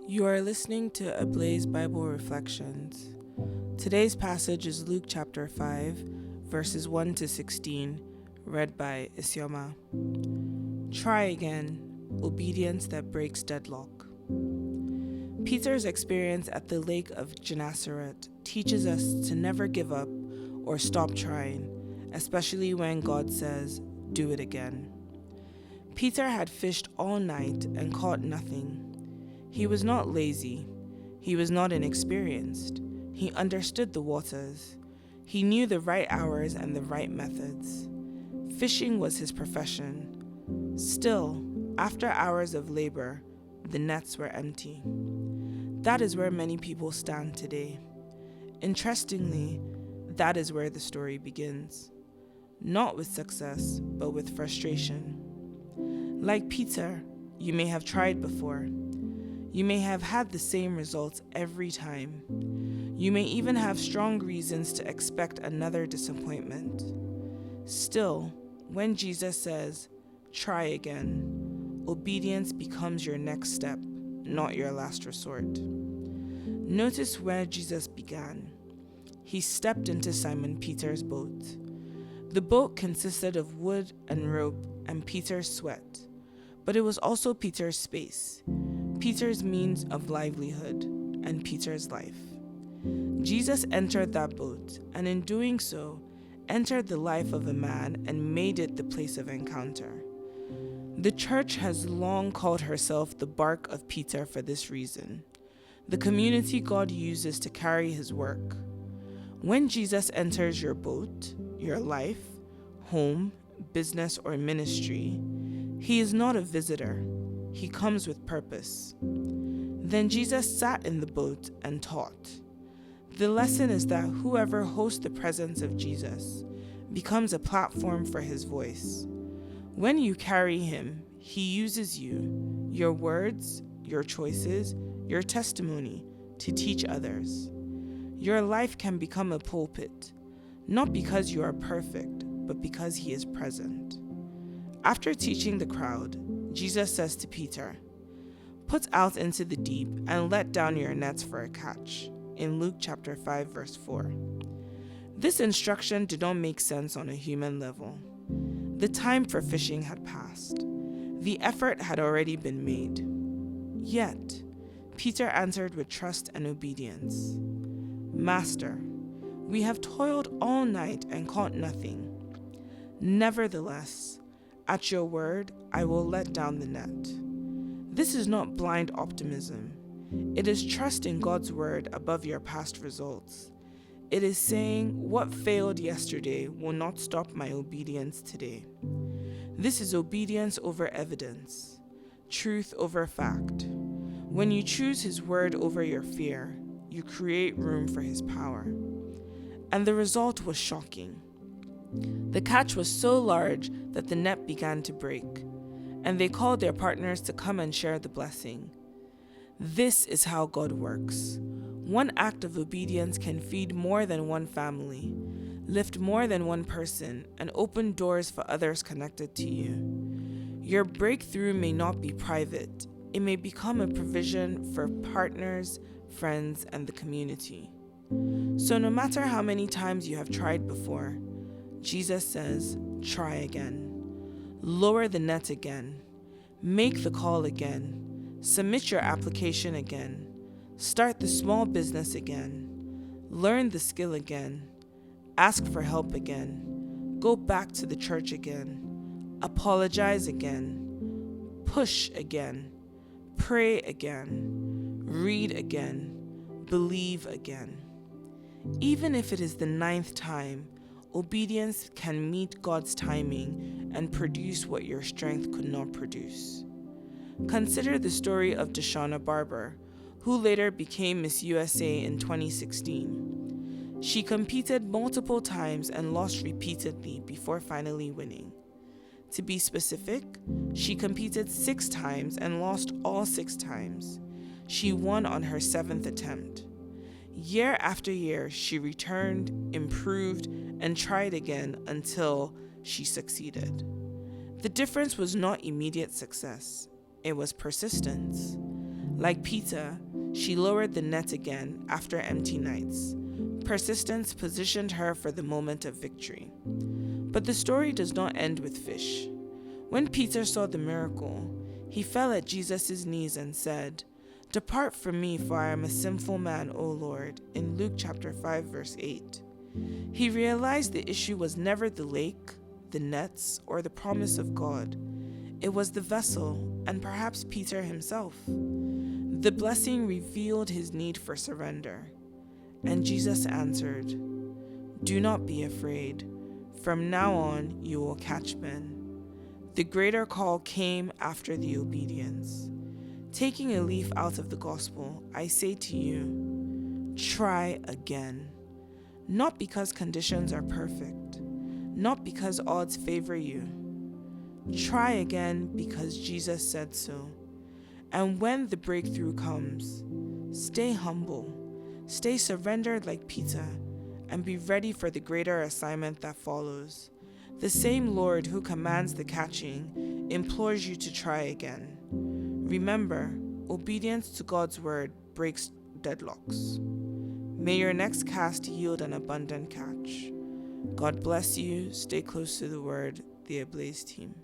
You are listening to Ablaze Bible Reflections. Today's passage is Luke chapter 5, verses 1 to 16, read by Isioma. Try again, obedience that breaks deadlock. Peter's experience at the Lake of Gennesaret teaches us to never give up or stop trying, especially when God says, "Do it again." Peter had fished all night and caught nothing. He was not lazy. He was not inexperienced. He understood the waters. He knew the right hours and the right methods. Fishing was his profession. Still, after hours of labor, the nets were empty. That is where many people stand today. Interestingly, that is where the story begins. Not with success, but with frustration. Like Peter, you may have tried before. You may have had the same results every time. You may even have strong reasons to expect another disappointment. Still, when Jesus says, "Try again," obedience becomes your next step, not your last resort. Notice where Jesus began. He stepped into Simon Peter's boat. The boat consisted of wood and rope and Peter's sweat, but it was also Peter's space, Peter's means of livelihood, and Peter's life. Jesus entered that boat, and in doing so, entered the life of a man and made it the place of encounter. The church has long called herself the bark of Peter for this reason, the community God uses to carry his work. When Jesus enters your boat, your life, home, business, or ministry, he is not a visitor. He comes with purpose. Then Jesus sat in the boat and taught. The lesson is that whoever hosts the presence of Jesus becomes a platform for his voice. When you carry him, he uses you, your words, your choices, your testimony to teach others. Your life can become a pulpit, not because you are perfect, but because he is present. After teaching the crowd, Jesus says to Peter, "Put out into the deep and let down your nets for a catch," in Luke chapter 5, verse 4. This instruction did not make sense on a human level. The time for fishing had passed. The effort had already been made. Yet, Peter answered with trust and obedience. "Master, we have toiled all night and caught nothing. Nevertheless, at your word, I will let down the net." This is not blind optimism. It is trusting God's word above your past results. It is saying, what failed yesterday will not stop my obedience today. This is obedience over evidence, truth over fact. When you choose his word over your fear, you create room for his power. And the result was shocking. The catch was so large that the net began to break, and they called their partners to come and share the blessing. This is how God works. One act of obedience can feed more than one family, lift more than one person, and open doors for others connected to you. Your breakthrough may not be private. It may become a provision for partners, friends, and the community. So no matter how many times you have tried before, Jesus says, try again. Lower the net again. Make the call again. Submit your application again. Start the small business again. Learn the skill again. Ask for help again. Go back to the church again. Apologize again. Push again. Pray again. Read again. Believe again. Even if it is the 9th time, obedience can meet God's timing and produce what your strength could not produce. Consider the story of Deshauna Barber, who later became Miss USA in 2016. She competed multiple times and lost repeatedly before finally winning. To be specific, she competed 6 times and lost all 6 times. She won on her 7th attempt. Year after year, she returned, improved, and tried again until she succeeded. The difference was not immediate success. It was persistence. Like Peter, she lowered the net again after empty nights. Persistence positioned her for the moment of victory. But the story does not end with fish. When Peter saw the miracle, he fell at Jesus' knees and said, "Depart from me, for I am a sinful man, O Lord," in Luke chapter 5, verse 8. He realized the issue was never the lake, the nets, or the promise of God. It was the vessel, and perhaps Peter himself. The blessing revealed his need for surrender. And Jesus answered, "Do not be afraid. From now on, you will catch men." The greater call came after the obedience. Taking a leaf out of the gospel, I say to you, try again. Not because conditions are perfect, not because odds favor you. Try again because Jesus said so. And when the breakthrough comes, stay humble, stay surrendered like Peter, and be ready for the greater assignment that follows. The same Lord who commands the catching implores you to try again. Remember, obedience to God's word breaks deadlocks. May your next cast yield an abundant catch. God bless you. Stay close to the word, the Ablaze team.